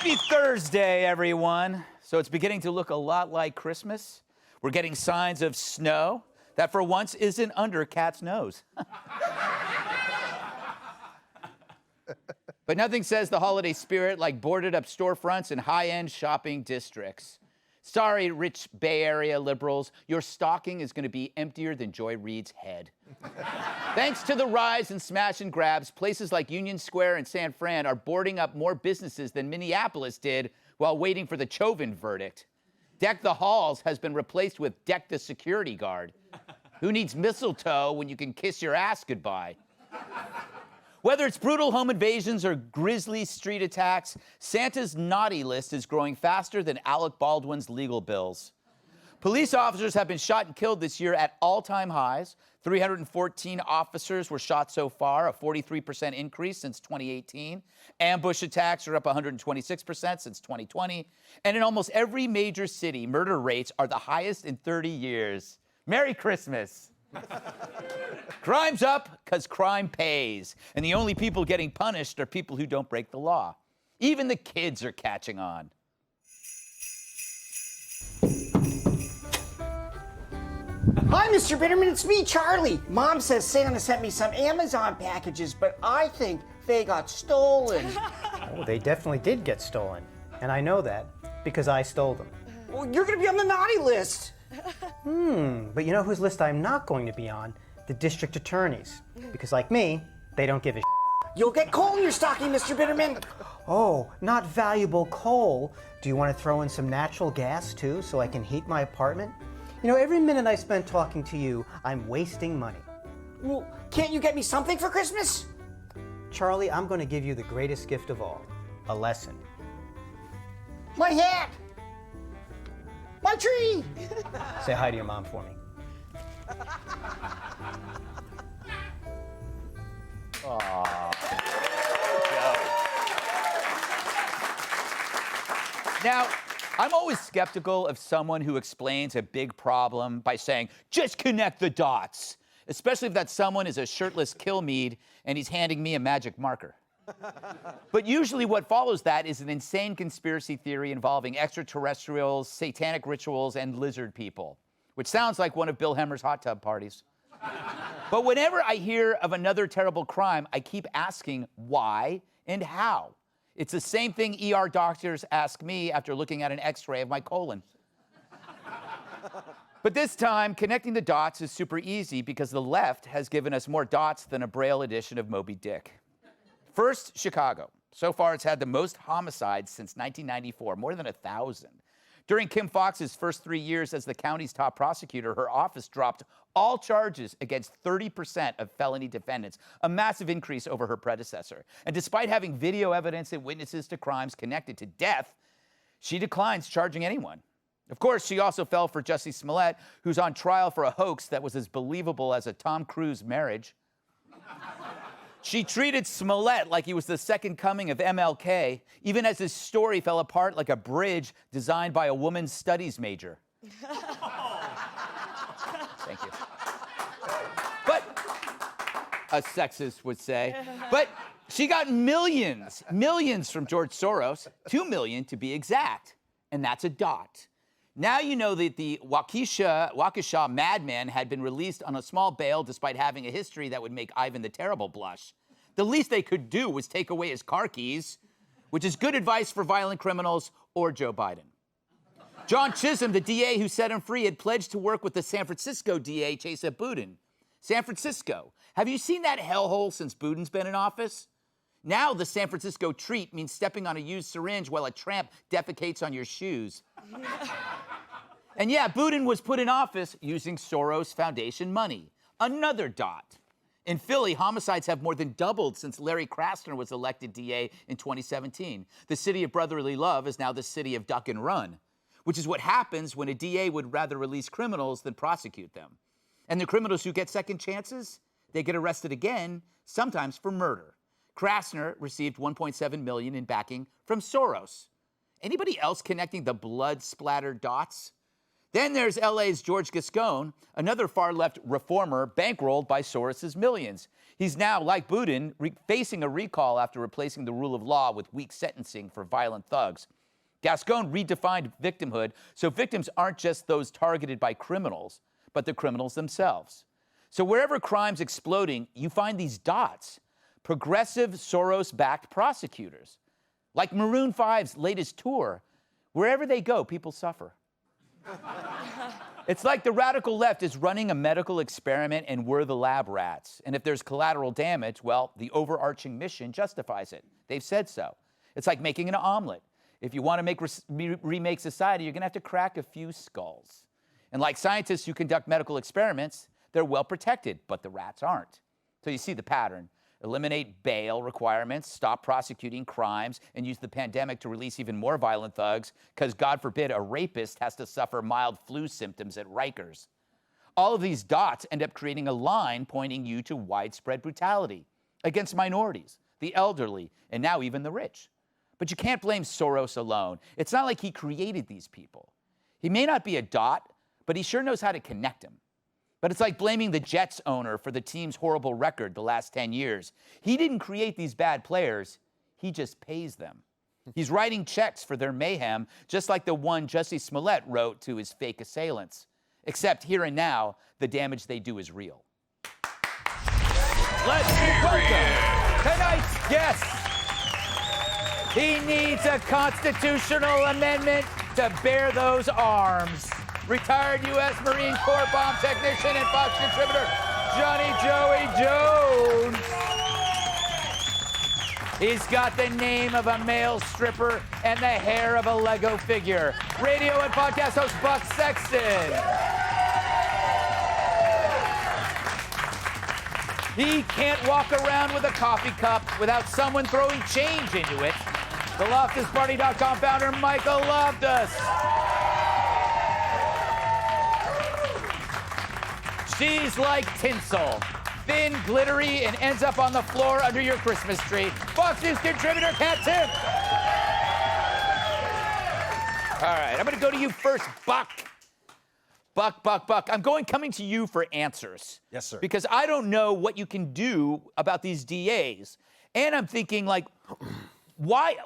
Happy Thursday, everyone. So it's beginning to look a lot like Christmas. We're getting signs of snow that for once isn't under Cat's nose. But nothing says the holiday spirit like boarded up storefronts in high-end shopping districts. Sorry, rich Bay Area liberals, your stocking is going to be emptier than Joy Reid's head. Thanks to the rise in smash and grabs, places like Union Square and San Fran are boarding up more businesses than Minneapolis did while waiting for the Chauvin verdict. Deck the Halls has been replaced with Deck the Security Guard. Who needs mistletoe when you can kiss your ass goodbye? Whether it's brutal home invasions or grisly street attacks, Santa's naughty list is growing faster than Alec Baldwin's legal bills. Police officers have been shot and killed this year at all-time highs. 314 officers were shot so far, a 43% increase since 2018. Ambush attacks are up 126% since 2020. And in almost every major city, murder rates are the highest in 30 years. Merry Christmas. Crime's up because crime pays. And the only people getting punished are people who don't break the law. Even the kids are catching on. Hi, Mr. Bitterman, it's me, Charlie. Mom says Santa sent me some Amazon packages, but I think they got stolen. Oh, they definitely did get stolen. And I know that because I stole them. Well, you're gonna be on the naughty list. But you know whose list I'm not going to be on? The district attorneys. Because like me, they don't give a You'll get coal in your stocking, Mr. Bitterman. Oh, not valuable coal. Do you want to throw in some natural gas too so I can heat my apartment? You know, every minute I spend talking to you, I'm wasting money. Well, can't you get me something for Christmas? Charlie, I'm going to give you the greatest gift of all, a lesson. My hat! My tree! Say hi to your mom for me. Now, I'm always skeptical of someone who explains a big problem by saying, just connect the dots, especially if that someone is a shirtless Kilmeade and he's handing me a magic marker. But usually what follows that is an insane conspiracy theory involving extraterrestrials, satanic rituals, and lizard people, which sounds like one of Bill Hemmer's hot tub parties. But whenever I hear of another terrible crime, I keep asking why and how. It's the same thing ER doctors ask me after looking at an x-ray of my colon. But this time, connecting the dots is super easy because the left has given us more dots than a Braille edition of Moby Dick. First, Chicago. So far, it's had the most homicides since 1994, more than 1,000. During Kim Foxx's first 3 years as the county's top prosecutor, her office dropped all charges against 30% of felony defendants, a massive increase over her predecessor. And despite having video evidence and witnesses to crimes connected to death, she declines charging anyone. Of course, she also fell for Jussie Smollett, who's on trial for a hoax that was as believable as a Tom Cruise marriage. She treated Smollett like he was the second coming of MLK, even as his story fell apart like a bridge designed by a women's studies major. Thank you. But, a sexist would say. But she got millions from George Soros, 2 million to be exact. And that's a dot. Now you know that the Waukesha madman had been released on a small bail despite having a history that would make Ivan the Terrible blush. The least they could do was take away his car keys, which is good advice for violent criminals or Joe Biden. John Chisholm, the DA who set him free, had pledged to work with the San Francisco DA, Chesa Boudin. San Francisco. Have you seen that hellhole since Boudin's been in office? Now the San Francisco treat means stepping on a used syringe while a tramp defecates on your shoes. And yeah, Boudin was put in office using Soros Foundation money. Another dot. In Philly, homicides have more than doubled since Larry Krasner was elected DA in 2017. The city of brotherly love is now the city of duck and run, which is what happens when a DA would rather release criminals than prosecute them. And the criminals who get second chances, they get arrested again, sometimes for murder. Krasner received $1.7 million in backing from Soros. Anybody else connecting the blood-splattered dots? Then there's LA's George Gascon, another far-left reformer bankrolled by Soros's millions. He's now, like Boudin, facing a recall after replacing the rule of law with weak sentencing for violent thugs. Gascon redefined victimhood, so victims aren't just those targeted by criminals, but the criminals themselves. So wherever crime's exploding, you find these dots, progressive Soros-backed prosecutors. Like Maroon 5's latest tour, wherever they go, people suffer. It's like the radical left is running a medical experiment and we're the lab rats. And if there's collateral damage, well, the overarching mission justifies it. They've said so. It's like making an omelet. If you want to remake society, you're going to have to crack a few skulls. And like scientists who conduct medical experiments, they're well protected, but the rats aren't. So you see the pattern. Eliminate bail requirements, stop prosecuting crimes, and use the pandemic to release even more violent thugs, because God forbid a rapist has to suffer mild flu symptoms at Rikers. All of these dots end up creating a line pointing you to widespread brutality against minorities, the elderly, and now even the rich. But you can't blame Soros alone. It's not like he created these people. He may not be a dot, but he sure knows how to connect them. But it's like blaming the Jets owner for the team's horrible record the last 10 years. He didn't create these bad players. He just pays them. He's writing checks for their mayhem, just like the one Jussie Smollett wrote to his fake assailants. Except here and now, the damage they do is real. Let's welcome tonight's guest. He needs a constitutional amendment to bear those arms. Retired U.S. Marine Corps bomb technician and Fox contributor, Johnny Joey Jones. He's got the name of a male stripper and the hair of a Lego figure. Radio and podcast host Buck Sexton. He can't walk around with a coffee cup without someone throwing change into it. The LoftusParty.com founder, Michael Loftus. She's like tinsel, thin, glittery, and ends up on the floor under your Christmas tree. Fox News contributor, Kat Tiff. All right, I'm gonna go to you first, Buck. Buck. I'm coming to you for answers. Yes, sir. Because I don't know what you can do about these DAs. And I'm thinking, like, why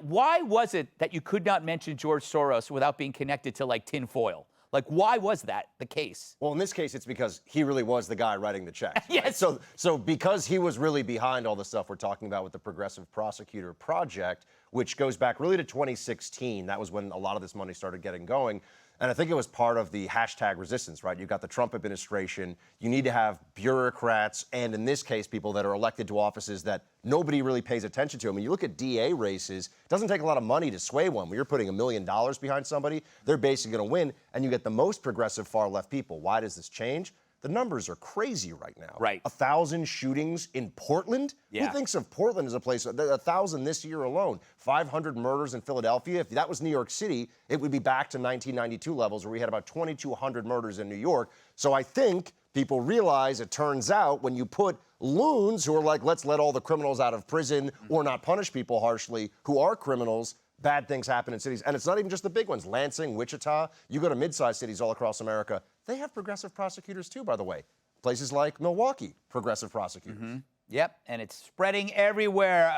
was it that you could not mention George Soros without being connected to, like, tinfoil? Like, why was that the case? Well, in this case, it's because he really was the guy writing the checks. Yes. Right? So because he was really behind all the stuff we're talking about with the Progressive Prosecutor Project, which goes back really to 2016. That was when a lot of this money started getting going. And I think it was part of the hashtag resistance, right? You've got the Trump administration. You need to have bureaucrats, and in this case, people that are elected to offices that nobody really pays attention to. I mean, you look at DA races, it doesn't take a lot of money to sway one. When you're putting $1 million behind somebody, they're basically going to win, and you get the most progressive far-left people. Why does this change? The numbers are crazy right now. Right. 1,000 shootings in Portland? Yeah. Who thinks of Portland as a place? 1,000 this year alone. 500 murders in Philadelphia. If that was New York City, it would be back to 1992 levels where we had about 2,200 murders in New York. So I think people realize, it turns out, when you put loons who are like, let's let all the criminals out of prison or not punish people harshly who are criminals, bad things happen in cities. And it's not even just the big ones. Lansing, Wichita, you go to mid-sized cities all across America, they have progressive prosecutors too, by the way. Places like Milwaukee, progressive prosecutors. Mm-hmm. Yep, and it's spreading everywhere,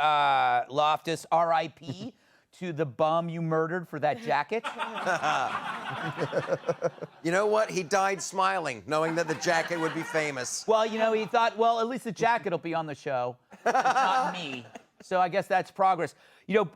Loftus, R.I.P. to the bum you murdered for that jacket. You know what? He died smiling, knowing that the jacket would be famous. Well, you know, he thought, well, at least the jacket will be on the show. It's not me. So I guess that's progress. You know,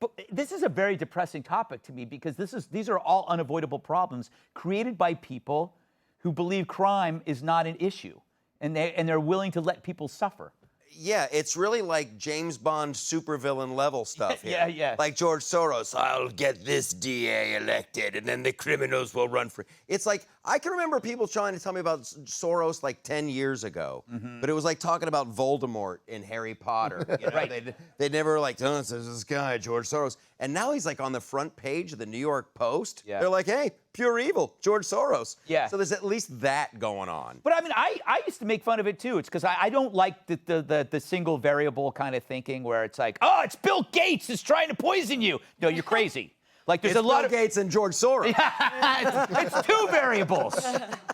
but this is a very depressing topic to me because these are all unavoidable problems created by people who believe crime is not an issue, and they're willing to let people suffer. Yeah, it's really like James Bond supervillain level stuff here. Yeah. Like George Soros, I'll get this DA elected, and then the criminals will run free. It's like, I can remember people trying to tell me about Soros like 10 years ago, but it was like talking about Voldemort in Harry Potter. You know? Right. They'd never like, oh, it's this guy, George Soros. And now he's like on the front page of the New York Post. Yeah. They're like, hey, pure evil, George Soros. Yeah. So there's at least that going on. But I mean, I used to make fun of it too. It's because I don't like the single variable kind of thinking where it's like, oh, it's Bill Gates is trying to poison you. No, you're crazy. Like there's It's a lot Bill of Gates and George Soros. it's two variables.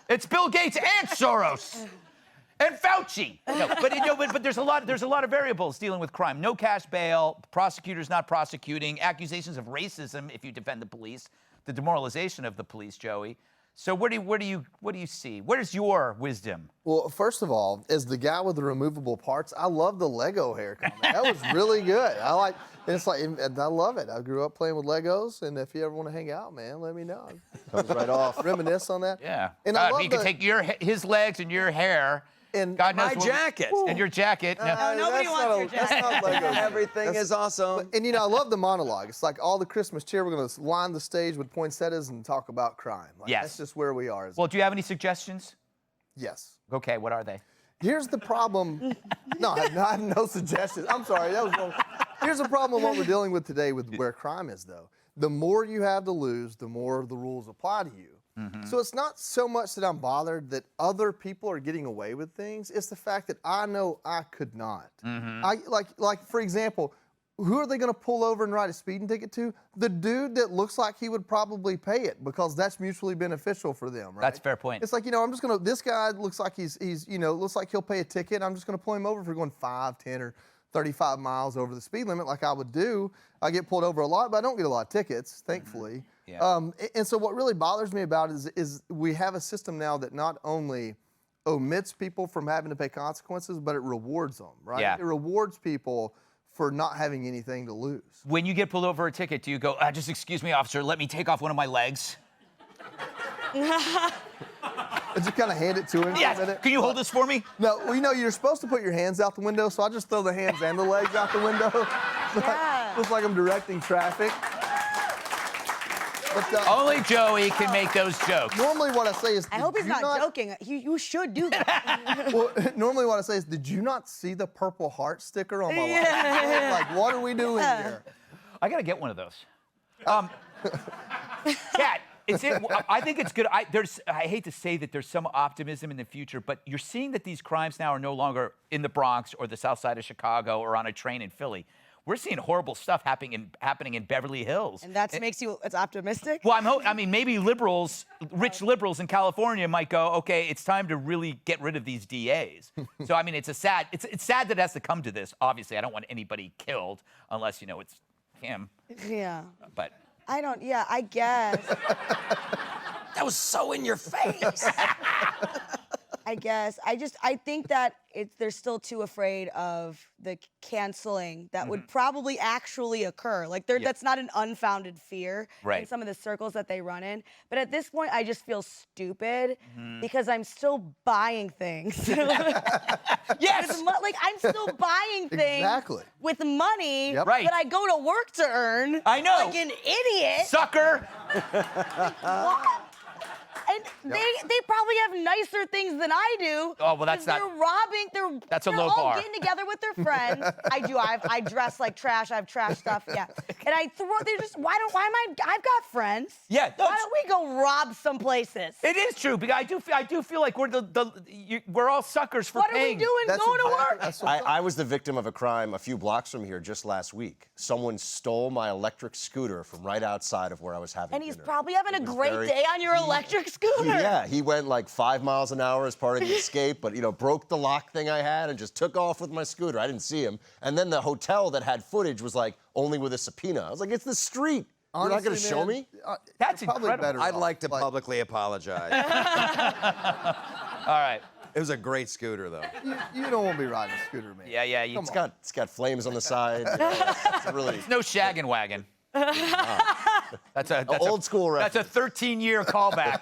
It's Bill Gates and Soros. And Fauci. No, but there's a lot of variables dealing with crime. No cash bail, prosecutors not prosecuting, accusations of racism if you defend the police, the demoralization of the police, Joey. So what do you see? Where's your wisdom? Well, first of all, as the guy with the removable parts, I love the Lego hair comment. That was really good. I love it. I grew up playing with Legos, and if you ever want to hang out, man, let me know. Comes right off. Reminisce on that. Yeah. And I love you can take his legs and your hair. And God knows My jacket. And your jacket. No. nobody wants your That's not Legos. Everything is awesome. And I love the monologue. It's like all the Christmas cheer. We're going to line the stage with poinsettias and talk about crime. Like, Yes. That's just where we are. Well, do you have any suggestions? Yes. Okay, what are they? Here's the problem. No, I have no suggestions. I'm sorry, that was wrong. Here's the problem what we're dealing with today with where crime is, though. The more you have to lose, the more the rules apply to you. So it's not so much that I'm bothered that other people are getting away with things. It's the fact that I know I could not. Like for example, who are they going to pull over and write a speeding ticket to? The dude that looks like he would probably pay it because that's mutually beneficial for them, right? That's a fair point. It's like, I'm just going to, this guy looks like he's looks like he'll pay a ticket. I'm just going to pull him over for going 5, 10, or 35 miles over the speed limit like I would do. I get pulled over a lot, but I don't get a lot of tickets, thankfully. Yeah. And so what really bothers me about it is we have a system now that not only omits people from having to pay consequences, but it rewards them, right? Yeah. It rewards people for not having anything to lose. When you get pulled over a ticket, do you go, just excuse me, officer, let me take off one of my legs? I just kind of hand it to him Yes. for a minute. Can you hold this for me? No, well, you're supposed to put your hands out the window, so I just throw the hands and the legs out the window. Yeah. Looks like I'm directing traffic. But, Only Joey can make those jokes. normally what I say is, I hope he's did you not joking. You should do that. Well, normally what I say is, did you not see the Purple Heart sticker on my license? Yeah. Like, what are we doing here? I gotta get one of those. Kat, I think it's good. I hate to say that there's some optimism in the future, but you're seeing that these crimes now are no longer in the Bronx or the South Side of Chicago or on a train in Philly. We're seeing horrible stuff happening in Beverly Hills. And that makes you, it's optimistic? Well, I mean, maybe rich liberals in California might go, okay, it's time to really get rid of these DAs. So, I mean, it's sad that it has to come to this. Obviously, I don't want anybody killed unless, it's him. Yeah. But I guess. That was so in your face. I guess. I think that they're still too afraid of the canceling that would probably actually occur. Like, that's not an unfounded fear in some of the circles that they run in. But at this point, I just feel stupid because I'm still buying things. yes, Like, I'm still buying things Exactly. with money Right. that I go to work to earn. I know. Like an idiot. sucker. What? And they probably have nicer things than I do. Oh, well, that's 'cause not- They're robbing. That's a they're low all bar. getting together with their friends. I do. I dress like trash. I have trash stuff. Yeah. And I throw. They're just. I've got friends. Yeah, no, Why don't we go rob some places? It is true, because I do feel like we're all suckers for What are we paying. doing? That's Going to exactly- work? that's what- I was the victim of a crime a few blocks from here just last week. Someone stole my electric scooter from right outside of where I was having And he's dinner. probably having a It was great very- day on your electric scooter. Yeah, he went like 5 miles an hour as part of the escape, but broke the lock thing I had and just took off with my scooter. I didn't see him. And then the hotel that had footage was like, only with a subpoena. I was like, it's the street. You're not going to show me? That's you're probably incredible. better I'd off. like to publicly apologize. All right. It was a great scooter, though. You don't want to be riding a scooter, man. Yeah. It's got flames on the side. It's really No shaggin' wagon. That's old school That's a reference. 13-year callback.